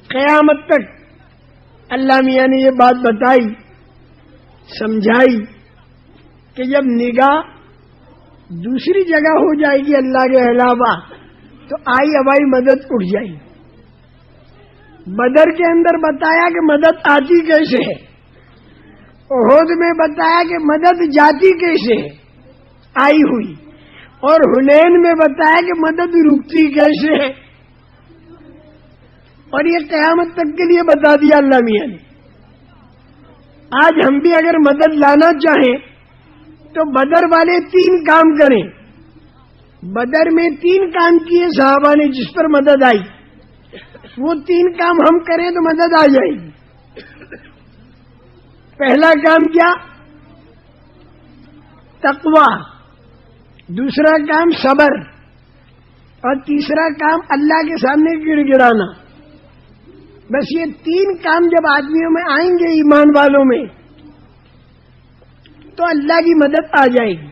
قیامت تک اللہ میاں نے یہ بات بتائی، سمجھائی کہ جب نگاہ دوسری جگہ ہو جائے گی اللہ کے علاوہ تو آئی ہوائی مدد اٹھ جائے گی۔ بدر کے اندر بتایا کہ مدد آتی کیسے ہے، احد میں بتایا کہ مدد جاتی کیسے ہے، آئی ہوئی، اور حنین میں بتایا کہ مدد رکتی کیسے ہے، اور یہ قیامت تک کے لیے بتا دیا اللہ میاں نے۔ آج ہم بھی اگر مدد لانا چاہیں تو بدر والے 3 کام کریں۔ بدر میں 3 کام کیے صحابہ نے جس پر مدد آئی، وہ 3 کام ہم کریں تو مدد آ جائے گی۔ پہلا کام کیا؟ تقوی، دوسرا کام صبر، اور تیسرا کام اللہ کے سامنے گڑ گڑانا۔ بس یہ 3 کام جب آدمیوں میں آئیں گے، ایمان والوں میں، تو اللہ کی مدد آ جائے گی۔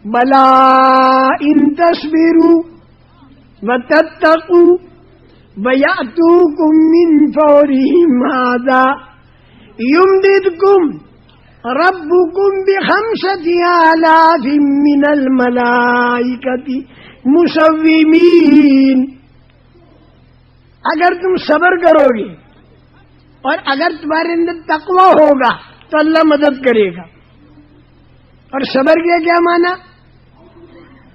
بلا ان تصبروا وتتقوا ويأتوكم من فورهم هذا يمددكم ربكم ب5,000 من الملائكة مسومين۔ اگر تم صبر کرو گے اور اگر تمہارے اندر تقوی ہوگا تو اللہ مدد کرے گا۔ اور صبر کے کیا معنی؟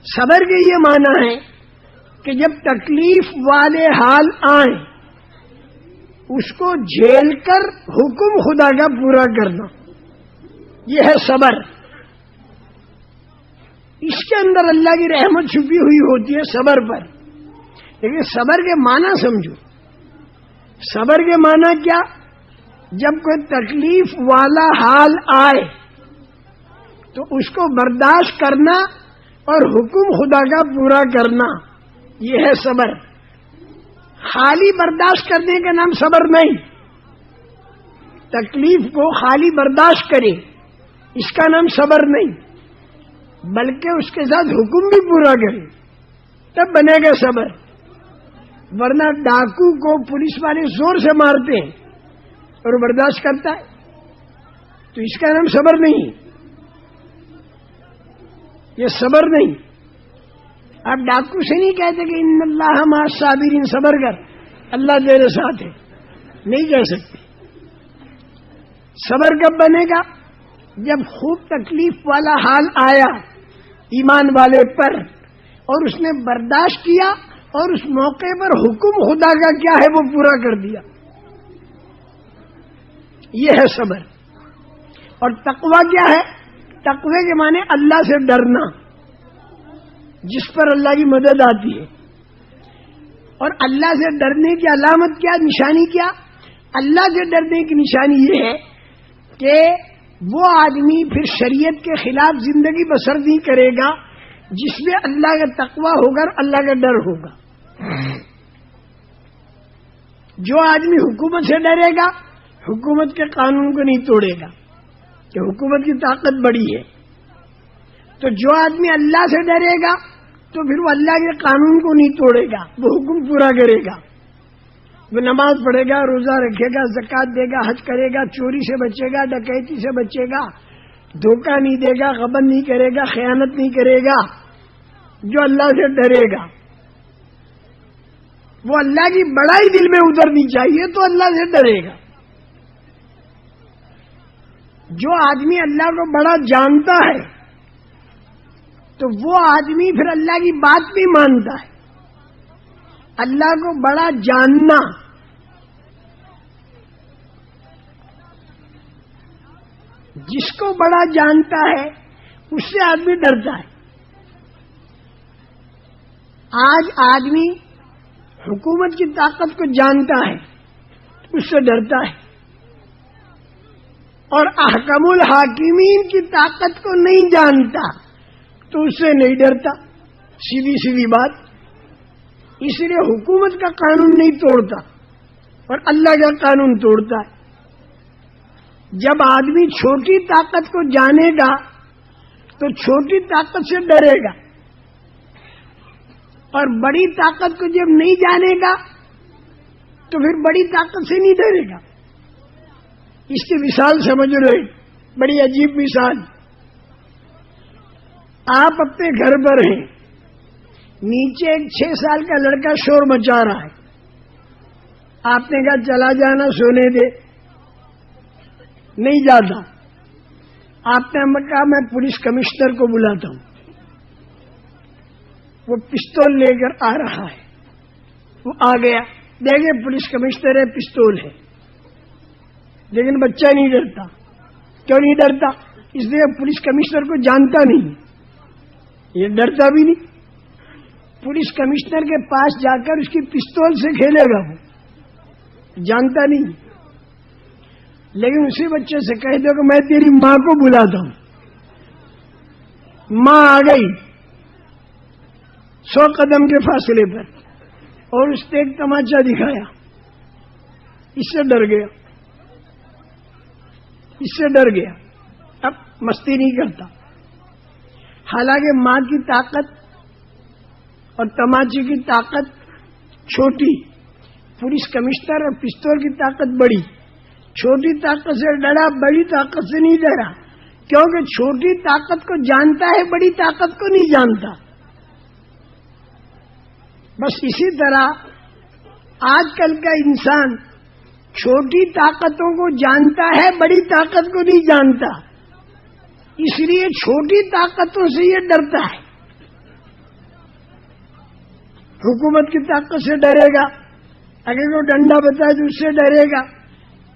صبر کے یہ معنی ہے کہ جب تکلیف والے حال آئیں اس کو جھیل کر حکم خدا کا پورا کرنا، یہ ہے صبر۔ اس کے اندر اللہ کی رحمت چھپی ہوئی ہوتی ہے صبر پر۔ لیکن صبر کے معنی سمجھو۔ صبر کے معنی کیا؟ جب کوئی تکلیف والا حال آئے تو اس کو برداشت کرنا اور حکم خدا کا پورا کرنا، یہ ہے صبر۔ خالی برداشت کرنے کا نام صبر نہیں۔ تکلیف کو خالی برداشت کرے اس کا نام صبر نہیں، بلکہ اس کے ساتھ حکم بھی پورا کرے، تب بنے گا صبر۔ ورنہ ڈاکو کو پولیس والے زور سے مارتے ہیں اور برداشت کرتا ہے تو اس کا نام صبر نہیں، یہ صبر نہیں۔ آپ ڈاکو سے نہیں کہتے کہ ان اللہ مع الصابرین، صبر کر اللہ تیرے ساتھ ہے، نہیں کہہ سکتے۔ صبر کب بنے گا؟ جب خوب تکلیف والا حال آیا ایمان والے پر اور اس نے برداشت کیا اور اس موقع پر حکم خدا کا کیا ہے وہ پورا کر دیا، یہ ہے صبر۔ اور تقوی کیا ہے؟ تقوی کے معنی اللہ سے ڈرنا، جس پر اللہ کی مدد آتی ہے۔ اور اللہ سے ڈرنے کی علامت کیا، نشانی کیا؟ اللہ سے ڈرنے کی نشانی یہ ہے کہ وہ آدمی پھر شریعت کے خلاف زندگی بسر نہیں کرے گا جس میں اللہ کا تقوی ہوگا اور اللہ کا ڈر ہوگا۔ جو آدمی حکومت سے ڈرے گا حکومت کے قانون کو نہیں توڑے گا کہ حکومت کی طاقت بڑی ہے، تو جو آدمی اللہ سے ڈرے گا تو پھر وہ اللہ کے قانون کو نہیں توڑے گا، وہ حکم پورا کرے گا، وہ نماز پڑھے گا، روزہ رکھے گا، زکوٰۃ دے گا، حج کرے گا، چوری سے بچے گا، ڈکیتی سے بچے گا، دھوکہ نہیں دے گا، غبن نہیں کرے گا، خیانت نہیں کرے گا۔ جو اللہ سے ڈرے گا وہ اللہ کی بڑائی دل میں اترنی چاہیے تو اللہ سے ڈرے گا۔ جو آدمی اللہ کو بڑا جانتا ہے تو وہ آدمی پھر اللہ کی بات بھی مانتا ہے۔ اللہ کو بڑا جاننا جس کو بڑا جانتا ہے اس سے آدمی ڈرتا ہے۔ آج آدمی حکومت کی طاقت کو جانتا ہے اس سے ڈرتا ہے، اور احکم الحاکمین کی طاقت کو نہیں جانتا تو اس سے نہیں ڈرتا۔ سیدھی سیدھی بات۔ اس لیے حکومت کا قانون نہیں توڑتا اور اللہ کا قانون توڑتا ہے۔ جب آدمی چھوٹی طاقت کو جانے گا تو چھوٹی طاقت سے ڈرے گا، اور بڑی طاقت کو جب نہیں جانے گا تو پھر بڑی طاقت سے نہیں ڈرے گا. اس کی مثال سمجھ رہے، بڑی عجیب مثال. آپ اپنے گھر پر ہیں، نیچے ایک 6 سال کا لڑکا شور مچا رہا ہے. آپ نے کہا چلا جانا سونے دے، نہیں جاتا. آپ نے کہا میں پولیس کمشنر کو بلاتا ہوں. وہ پستول لے کر آ رہا ہے. وہ آ گیا، دیکھے پولیس کمشنر ہے، پستول ہے، لیکن بچہ نہیں ڈرتا. کیوں نہیں ڈرتا؟ اس لیے پولیس کمشنر کو جانتا نہیں، یہ ڈرتا بھی نہیں. پولیس کمشنر کے پاس جا کر اس کی پستول سے کھیلے گا، وہ جانتا نہیں. لیکن اسی بچے سے کہہ دو کہ میں تیری ماں کو بلاتا ہوں. ماں آ گئی 100 قدم کے فاصلے پر، اور اس نے ایک تماچا دکھایا. اس سے ڈر گیا، اس سے ڈر گیا. اب مستی نہیں کرتا. حالانکہ ماں کی طاقت اور تماچے کی طاقت چھوٹی، پولیس کمشنر اور پستول کی طاقت بڑی. چھوٹی طاقت سے ڈرا، بڑی طاقت سے نہیں ڈرا، کیونکہ چھوٹی طاقت کو جانتا ہے، بڑی طاقت کو نہیں جانتا. بس اسی طرح آج کل کا انسان چھوٹی طاقتوں کو جانتا ہے، بڑی طاقت کو نہیں جانتا. اس لیے چھوٹی طاقتوں سے یہ ڈرتا ہے. حکومت کی طاقت سے ڈرے گا، اگر کوئی ڈنڈا بتائے تو اس سے ڈرے گا،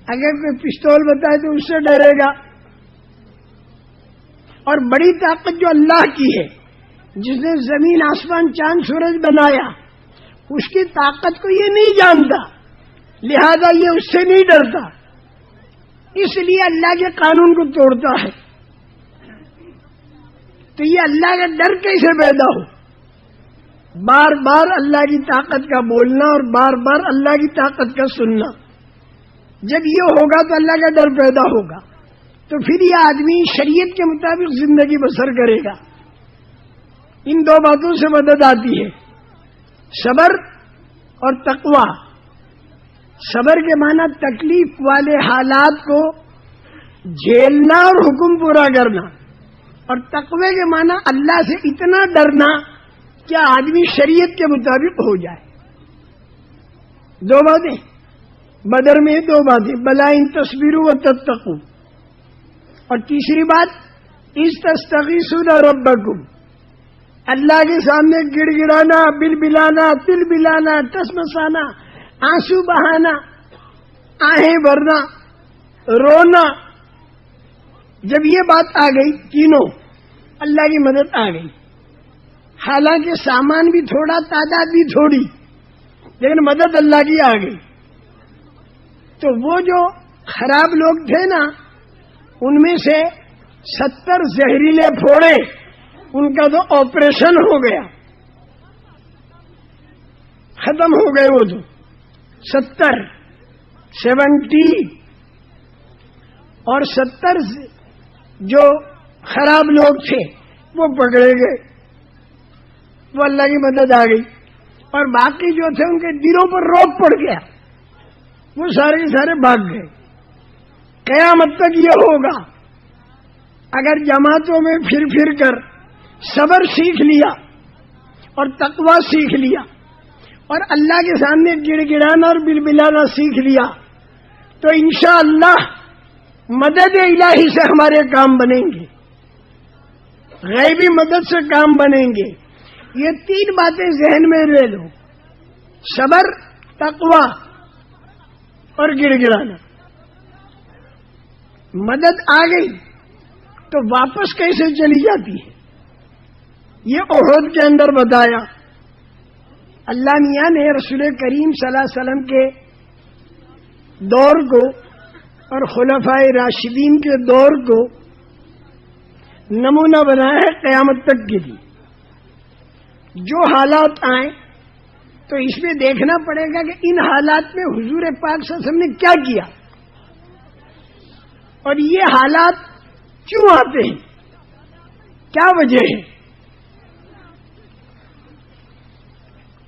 اگر کوئی پستول بتائے تو اس سے ڈرے گا. اور بڑی طاقت جو اللہ کی ہے، جس نے زمین آسمان چاند سورج بنایا، اس کی طاقت کو یہ نہیں جانتا، لہذا یہ اس سے نہیں ڈرتا. اس لیے اللہ کے قانون کو توڑتا ہے. تو یہ اللہ کا ڈر کیسے پیدا ہو؟ بار بار اللہ کی طاقت کا بولنا اور بار بار اللہ کی طاقت کا سننا. جب یہ ہوگا تو اللہ کا ڈر پیدا ہوگا، تو پھر یہ آدمی شریعت کے مطابق زندگی بسر کرے گا. ان 2 باتوں سے مدد آتی ہے، صبر اور تقوی. صبر کے معنی تکلیف والے حالات کو جھیلنا اور حکم پورا کرنا، اور تقوی کے معنی اللہ سے اتنا ڈرنا کہ آدمی شریعت کے مطابق ہو جائے. 2 باتیں بدر میں، 2 باتیں بلا ان تصویروں و تتقوا. اور تیسری بات اذ تستغیثون ربکم، اللہ کے سامنے گڑ گڑانا، بل بلانا، تل بلانا، ٹسمسانا، آنسو بہانا، آہیں بھرنا، رونا. جب یہ بات آ گئی، تینوں اللہ کی مدد آ گئی. حالانکہ سامان بھی تھوڑا، تعداد بھی تھوڑی، لیکن مدد اللہ کی آ گئی. تو وہ جو خراب لوگ تھے نا، ان میں سے 70 زہریلے پھوڑے، ان کا تو آپریشن ہو گیا، ختم ہو گئے. وہ تو 70 اور 70 جو خراب لوگ تھے وہ پکڑے گئے، وہ اللہ کی مدد آ گئی. اور باقی جو تھے ان کے دلوں پر روک پڑ گیا، وہ سارے کے سارے بھاگ گئے. قیامت تک یہ ہوگا اگر جماعتوں میں پھر پھر کر صبر سیکھ لیا اور تقوی سیکھ لیا اور اللہ کے سامنے گڑ گڑانا اور بلبلانا سیکھ لیا، تو انشاءاللہ مدد الہی سے ہمارے کام بنیں گے، غیبی مدد سے کام بنیں گے. یہ 3 باتیں ذہن میں لے لو، صبر، تقوی اور گڑ گڑانا. مدد آ گئی تو واپس کیسے چلی جاتی ہے، یہ احد کے اندر بتایا. اللہ میاں نے رسول کریم صلی اللہ علیہ وسلم کے دور کو اور خلفائے راشدین کے دور کو نمونہ بنایا ہے قیامت تک کے لیے. جو حالات آئیں تو اس میں دیکھنا پڑے گا کہ ان حالات میں حضور پاک صلی اللہ علیہ وسلم نے کیا کیا، اور یہ حالات کیوں آتے ہیں، کیا وجہ ہے.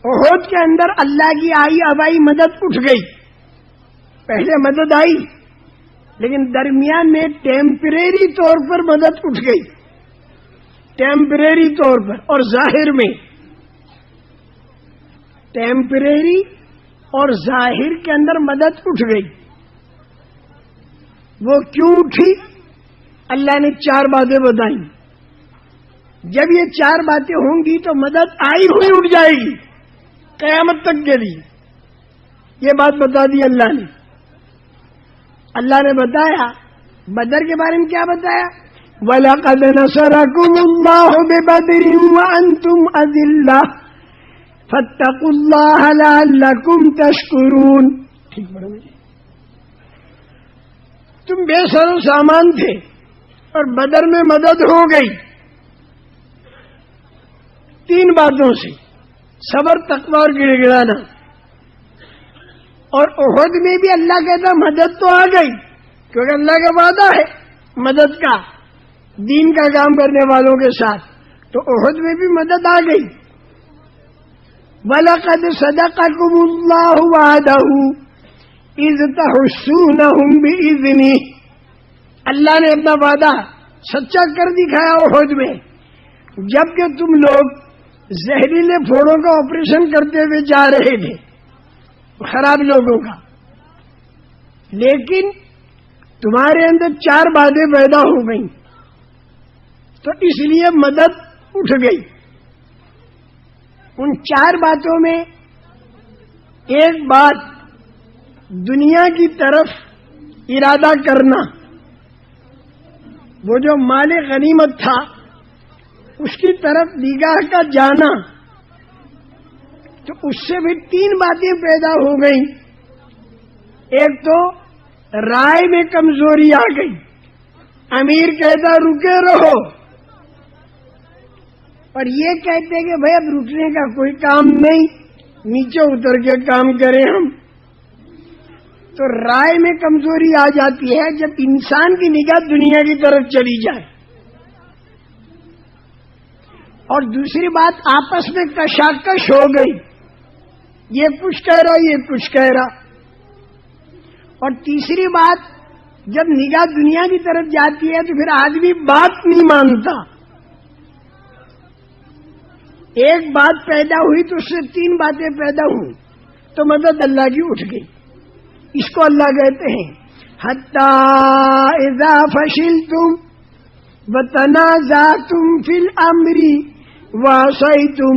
احد کے اندر اللہ کی آئی ابائی مدد اٹھ گئی. پہلے مدد آئی لیکن درمیان میں ٹیمپریری طور پر مدد اٹھ گئی, ٹیمپریری طور پر, اور ظاہر میں ٹیمپریری اور ظاہر کے اندر مدد اٹھ گئی. وہ کیوں اٹھی؟ اللہ نے 4 باتیں بتائیں. جب یہ 4 باتیں ہوں گی تو مدد آئی ہوئی اٹھ جائے گی قیامت تک کے لیے. یہ بات بتا دی اللہ نے. اللہ نے بتایا بدر کے بارے میں کیا بتایا؟ وَلَقَدْ نَصَرَكُمُ اللَّهُ بِبَدْرٍ وَأَنْتُمْ أَذِلَّةٌ فَاتَّقُوا اللَّهَ لَعَلَّكُمْ تَشْكُرُونَ. ٹھیک پڑھو مجھے. تم بے سر و سامان تھے اور بدر میں مدد ہو گئی 3 باتوں سے: صبر, تقوی اور گڑ گڑانا. اور احد میں بھی اللہ کہتا مدد تو آ گئی, کیونکہ اللہ کا وعدہ ہے مدد کا دین کا کام کرنے والوں کے ساتھ. تو احد میں بھی مدد آ گئی. وَلَقَدْ صَدَقَكُمُ اللَّهُ وَعْدَهُ إِذْ تَحُسُّونَهُمْ بِإِذْنِهِ. اللہ نے اپنا وعدہ سچا کر دکھایا احد میں, جبکہ تم لوگ زہریلے پھوڑوں کا آپریشن کرتے ہوئے جا رہے تھے, خراب لوگوں کا. لیکن تمہارے اندر 4 باتیں پیدا ہو گئیں تو اس لیے مدد اٹھ گئی. ان 4 باتوں میں ایک بات دنیا کی طرف ارادہ کرنا, وہ جو مال غنیمت تھا اس کی طرف نگاہ کا جانا. تو اس سے بھی 3 باتیں پیدا ہو گئیں. ایک تو رائے میں کمزوری آ گئی. امیر کہتا رکے رہو, اور یہ کہتے کہ بھائی اب رکنے کا کوئی کام نہیں, نیچے اتر کے کام کریں ہم. تو رائے میں کمزوری آ جاتی ہے جب انسان کی نگاہ دنیا کی طرف چلی جائے. اور دوسری بات آپس میں کشاکش ہو گئی, یہ کچھ کہہ رہا یہ کچھ کہہ رہا. اور تیسری بات جب نگاہ دنیا کی طرف جاتی ہے تو پھر آدمی بات نہیں مانتا. ایک بات پیدا ہوئی تو اس سے 3 باتیں پیدا ہوئی تو مدد اللہ کی اٹھ گئی. اس کو اللہ کہتے ہیں حَتَّى إِذَا فَشِلْتُمْ وَتَنَازَعْتُمْ فِي الْأَمْرِ وَعَصَيْتُمْ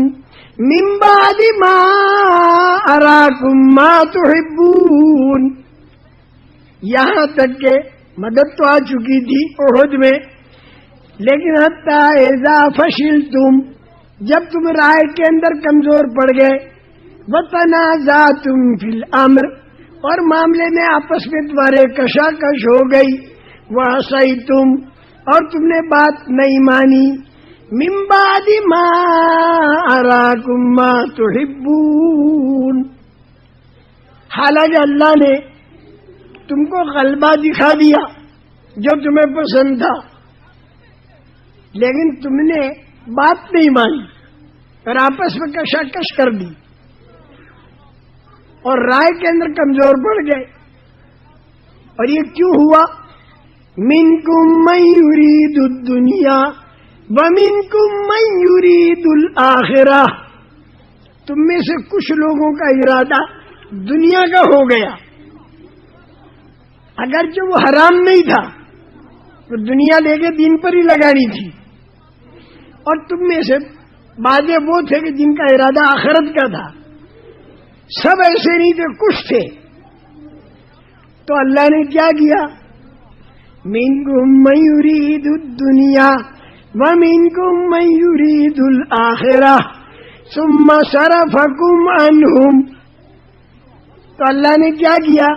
مِنْ بَعْدِ مَا أَرَاكُمْ مَا تُحِبُّونَ. یہاں تک کہ مدد تو آ چکی تھی احد میں, لیکن حَتَّى إِذَا فَشِلْتُمْ, جب تم رائے کے اندر کمزور پڑ گئے, وَتَنَازَعْتُمْ فِي الْأَمْرِ, اور معاملے میں آپس میں تمہارے کشاکش ہو گئی, وَعَصَيْتُمْ, اور تم نے بات نہیں مانی, مِن بَعْدِ مَا أَرَاكُمْ مَا تُحِبُّونَ, حالانکہ اللہ نے تم کو غلبہ دکھا دیا جو تمہیں پسند تھا, لیکن تم نے بات نہیں مانی اور آپس میں کشاکش کر دی اور رائے کے اندر کمزور پڑ گئے. اور یہ کیوں ہوا؟ منکم من یرید الدنیا ومنکم من یرید الآخرہ, تم میں سے کچھ لوگوں کا ارادہ دنیا کا ہو گیا, اگرچہ وہ حرام نہیں تھا تو دنیا لے کے دین پر ہی لگانی تھی, اور تم میں سے بعض وہ تھے کہ جن کا ارادہ آخرت کا تھا. سب ایسے نہیں تھے, کچھ تھے. تو اللہ نے کیا کیا؟ منکم من یرید الدنیا ومنکم من یرید الآخرہ ثم صرفکم عنہم. تو اللہ نے کیا کیا؟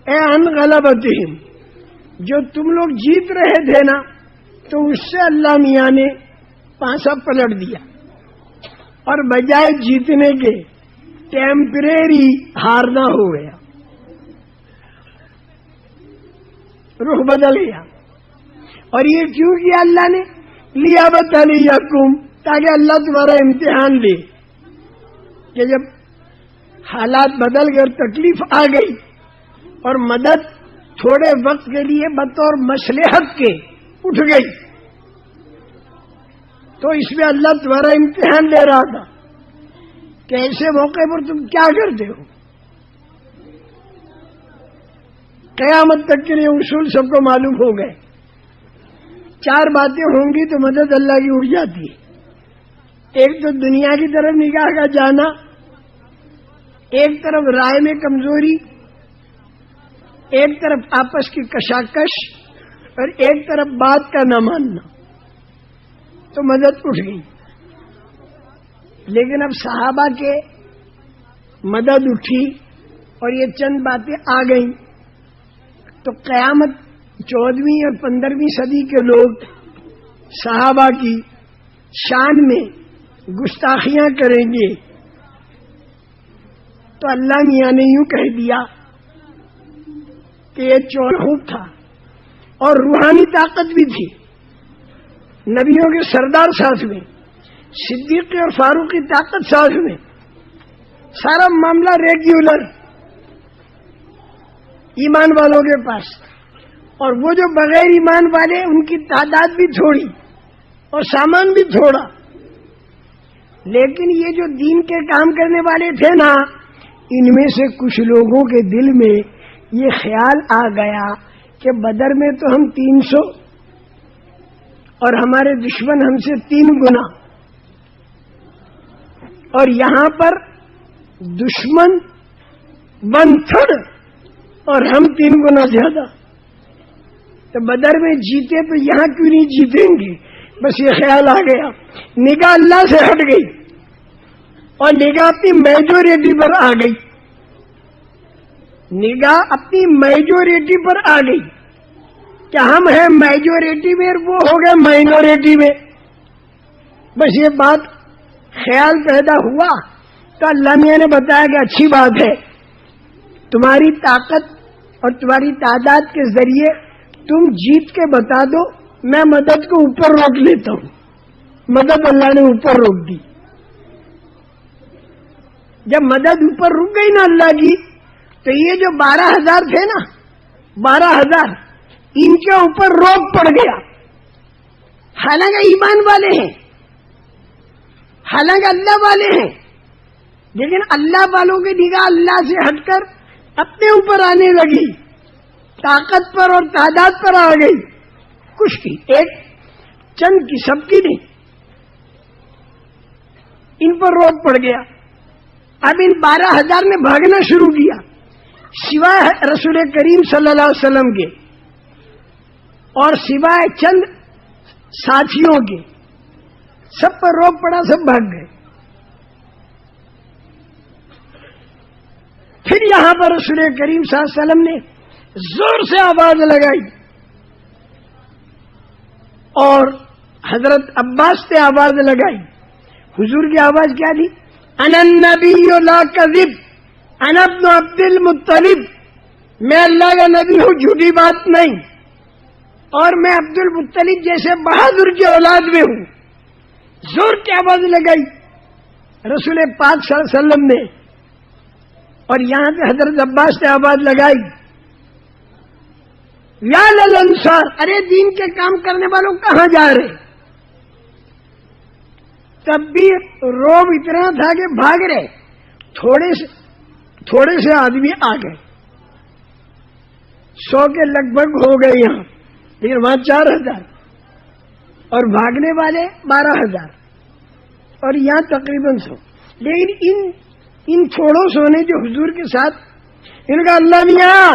اے ان غلبتہم, جو تم لوگ جیت رہے تھے نا, تو اس سے اللہ میاں نے پانسا پلٹ دیا, اور بجائے جیتنے کے ٹیمپریری ہارنا ہو گیا, رخ بدل گیا. اور یہ کیوں کیا اللہ نے؟ لیابتلیکم, تاکہ اللہ تمہارا امتحان لے. کہ جب حالات بدل گئے اور تکلیف آ گئی اور مدد تھوڑے وقت کے لیے بطور مصلحت کے اٹھ گئی، تو اس میں اللہ تمہارا امتحان لے رہا تھا کہ ایسے موقع پر تم کیا کرتے ہو. قیامت تک کے لیے اصول سب کو معلوم ہو گئے. 4 باتیں ہوں گی تو مدد اللہ کی اٹھ جاتی ہے. ایک تو دنیا کی طرف نگاہ کا جانا، ایک طرف رائے میں کمزوری، ایک طرف آپس کی کشاکش، اور ایک طرف بات کا نہ ماننا، تو مدد اٹھ گئی. لیکن اب صحابہ کے مدد اٹھی اور یہ چند باتیں آ گئیں تو قیامت 14ویں اور 15ویں صدی کے لوگ صحابہ کی شان میں گستاخیاں کریں گے. تو اللہ میاں نے یوں کہہ دیا کہ یہ چور خوب تھا اور روحانی طاقت بھی تھی. نبیوں کے سردار ساتھ میں، صدیق اور فاروق کی طاقت ساتھ میں، سارا معاملہ ریگولر ایمان والوں کے پاس. اور وہ جو بغیر ایمان والے ان کی تعداد بھی تھوڑی اور سامان بھی تھوڑا. لیکن یہ جو دین کے کام کرنے والے تھے نا، ان میں سے کچھ لوگوں کے دل میں یہ خیال آ گیا کہ بدر میں تو ہم 300 اور ہمارے دشمن ہم سے 3 گنا، اور یہاں پر دشمن 1/3 اور ہم 3 گنا زیادہ. تو بدر میں جیتے تو یہاں کیوں نہیں جیتیں گے؟ بس یہ خیال آ گیا. نگاہ اللہ سے ہٹ گئی اور نگاہ اپنی میجورٹی پر آ گئی. نگاہ اپنی میجورٹی پر آ گئی کہ ہم ہیں میجورٹی میں اور وہ ہو گئے مائنورٹی میں. بس یہ بات خیال پیدا ہوا تو اللہ میاں نے بتایا کہ اچھی بات ہے، تمہاری طاقت اور تمہاری تعداد کے ذریعے تم جیت کے بتا دو، میں مدد کو اوپر روک لیتا ہوں. مدد اللہ نے اوپر روک دی. جب مدد اوپر رک گئی نا اللہ کی، تو یہ جو 12,000 تھے نا، 12,000 ان کے اوپر روک پڑ گیا. حالانکہ ایمان والے ہیں، حالانکہ اللہ والے ہیں، لیکن اللہ والوں کی نگاہ اللہ سے ہٹ کر اپنے اوپر آنے لگی، طاقت پر اور تعداد پر آ گئی. کچھ کی، ایک چند کی، سب کی نہیں. ان پر روک پڑ گیا. اب ان 12,000 نے بھاگنا شروع کیا، سوائے رسول کریم صلی اللہ علیہ وسلم کے اور سوائے چند ساتھیوں کے. سب پر روک پڑا، سب بھاگ گئے. پھر یہاں پر رسول کریم صلی اللہ علیہ وسلم نے زور سے آواز لگائی اور حضرت عباس نے آواز لگائی. حضور کی آواز کیا تھی؟ انا النبی لا کذب، انا ابن عبد المطلب، میں اللہ کا نبی ہوں، جھوٹی بات نہیں، اور میں عبد المطلب جیسے بہادر کی اولاد میں ہوں. زور کی آواز لگائی رسول پاک صلی اللہ علیہ وسلم نے. اور یہاں پہ حضرت عباس نے آواز لگائی، یا للانصار، ارے دین کے کام کرنے والوں کہاں جا رہے؟ تب بھی روب اتنا تھا کہ بھاگ رہے. تھوڑے سے آدمی آ گئے، 100 کے لگ بھگ ہو گئے یہاں، لیکن وہاں 4,000 اور بھاگنے والے 12,000 اور یہاں تقریباً 100. لیکن ان تھوڑوں سو نے جو حضور کے ساتھ، ان کا اللہ میاں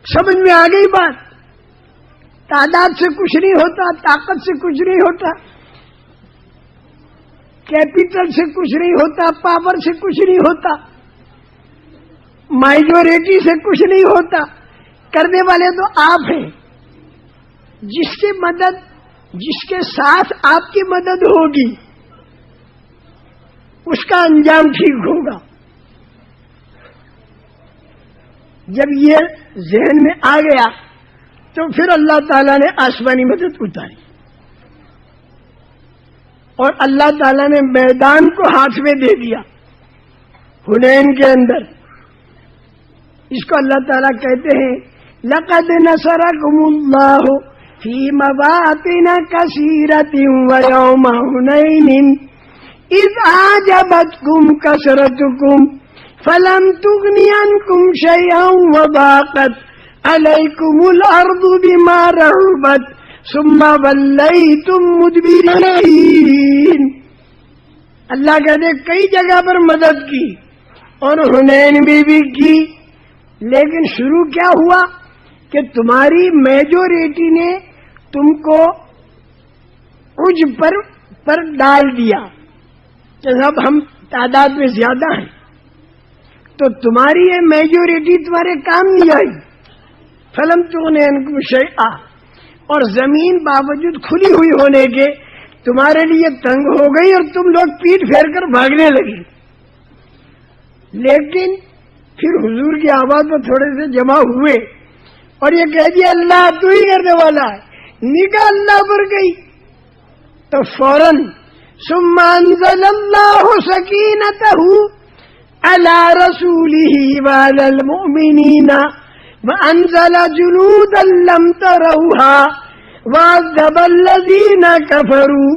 سمجھ میں آ گئی بات. تعداد سے کچھ نہیں ہوتا، طاقت سے کچھ نہیں ہوتا، کیپٹل سے کچھ نہیں ہوتا، پاور سے کچھ نہیں ہوتا، مائجورٹی سے کچھ نہیں ہوتا. کرنے والے تو آپ ہیں. جس کی مدد، جس کے ساتھ آپ کی مدد ہوگی اس کا انجام ٹھیک ہوگا. جب یہ ذہن میں آ گیا تو پھر اللہ تعالیٰ نے آسمانی مدد اتاری اور اللہ تعالیٰ نے میدان کو ہاتھ میں دے دیا. حنین کے اندر. اس کو اللہ تعالیٰ کہتے ہیں لقد نصرکم اللہ فی مواطن کثیرۃ ویوم حنین اذ اعجبتکم کثرتکم فلم تغن عنکم شیئا وضاقت علیکم الارض بما رحبت ثم ولیتم مدبرین. اللہ کہتے کئی جگہ پر مدد کی اور حنین میں بھی کی، لیکن شروع کیا ہوا کہ تمہاری میجورٹی نے تم کو عجب پر ڈال دیا کہ اب ہم تعداد میں زیادہ ہیں، تو تمہاری یہ میجورٹی تمہارے کام نہیں آئی. فلم تغن عنکم شیئا، اور زمین باوجود کھلی ہوئی ہونے کے تمہارے لیے تنگ ہو گئی اور تم لوگ پیٹ پھیر کر بھاگنے لگے. لیکن پھر حضور کی آواز میں تھوڑے سے جمع ہوئے اور یہ کہہ دیا اللہ تو ہی کرنے والا ہے، نگاہ اللہ پر گئی تو فوراً ثم انزل اللہ سکینتہ علی رسولہ وعلی المؤمنین وانزل جنودا لم تروها وعذب الذین کفروا.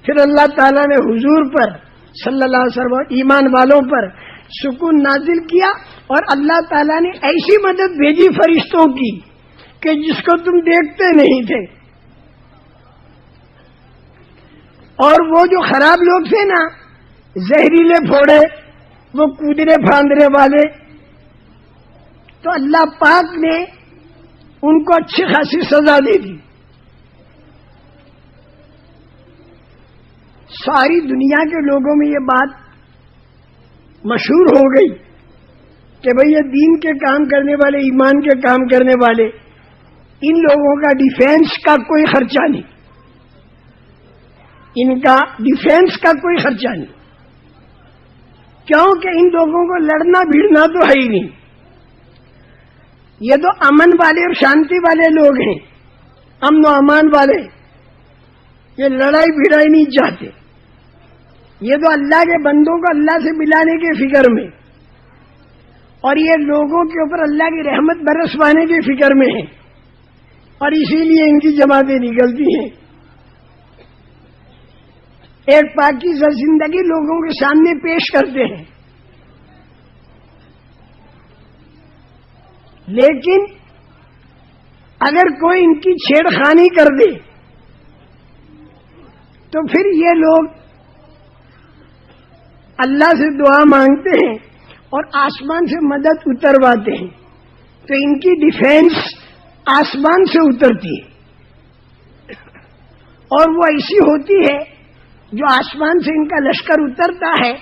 پھر اللہ تعالیٰ نے حضور پر صلی اللہ علیہ وسلم ایمان والوں پر سکون نازل کیا اور اللہ تعالیٰ نے ایسی مدد بھیجی فرشتوں کی کہ جس کو تم دیکھتے نہیں تھے. اور وہ جو خراب لوگ تھے نا، زہریلے پھوڑے، وہ کودنے پھاندنے والے، تو اللہ پاک نے ان کو اچھی خاصی سزا دے دی. ساری دنیا کے لوگوں میں یہ بات مشہور ہو گئی کہ بھئی یہ دین کے کام کرنے والے، ایمان کے کام کرنے والے، ان لوگوں کا ڈیفینس کا کوئی خرچہ نہیں، ان کا ڈیفینس کا کوئی خرچہ نہیں. کیونکہ ان لوگوں کو لڑنا بھیڑنا تو ہے ہی نہیں. یہ تو امن والے اور شانتی والے لوگ ہیں، امن و امان والے، یہ لڑائی بھیڑائی نہیں چاہتے. یہ تو اللہ کے بندوں کو اللہ سے ملانے کے فکر میں اور یہ لوگوں کے اوپر اللہ کی رحمت برسوانے کے فکر میں ہیں، اور اسی لیے ان کی جماعتیں نکلتی ہیں. ایک پاکیزہ زندگی لوگوں کے سامنے پیش کرتے ہیں، لیکن اگر کوئی ان کی چھیڑ خانی کر دے تو پھر یہ لوگ اللہ سے دعا مانگتے ہیں اور آسمان سے مدد اترواتے ہیں، تو ان کی ڈیفینس آسمان سے اترتی ہے، اور وہ ایسی ہوتی ہے جو آسمان سے ان کا لشکر اترتا ہے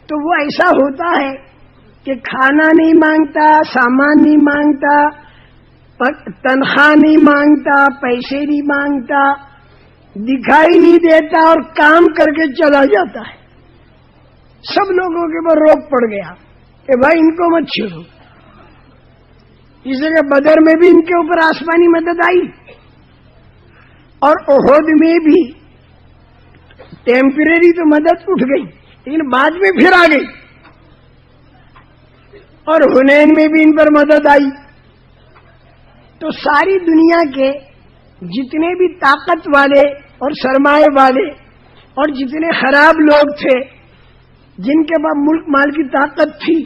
تو وہ ایسا ہوتا ہے کہ کھانا نہیں مانگتا، سامان نہیں مانگتا، تنخواہ نہیں مانگتا، پیسے نہیں مانگتا، دکھائی نہیں دیتا اور کام کر کے چلا جاتا ہے. سب لوگوں کے اوپر روک پڑ گیا کہ بھائی ان کو مت چھیڑو. اس لیے بدر میں بھی ان کے اوپر آسمانی مدد آئی اور احد میں بھی ٹیمپریری تو مدد اٹھ گئی لیکن بعد میں پھر آ گئی، اور حنین میں بھی ان پر مدد آئی. تو ساری دنیا کے جتنے بھی طاقت والے اور سرمایہ والے اور جتنے خراب لوگ تھے جن کے پاس ملک مال کی طاقت تھی،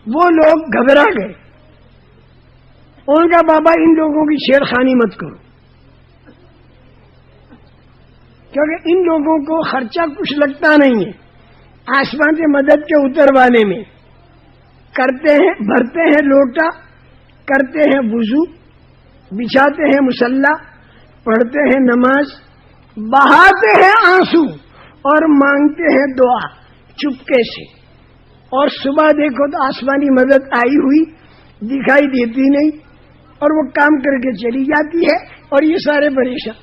وہ لوگ گھبرا گئے. ان کا بابا ان لوگوں کی چھیڑ خانی مت کرو، کیونکہ ان لوگوں کو خرچہ کچھ لگتا نہیں ہے آسمان سے مدد کے اتروانے میں. کرتے ہیں، بھرتے ہیں لوٹا، کرتے ہیں وضو، بچھاتے ہیں مصلی، پڑھتے ہیں نماز، بہاتے ہیں آنسو اور مانگتے ہیں دعا چپکے سے. اور صبح دیکھو تو آسمانی مدد آئی ہوئی دکھائی دیتی نہیں اور وہ کام کر کے چلی جاتی ہے اور یہ سارے پریشان.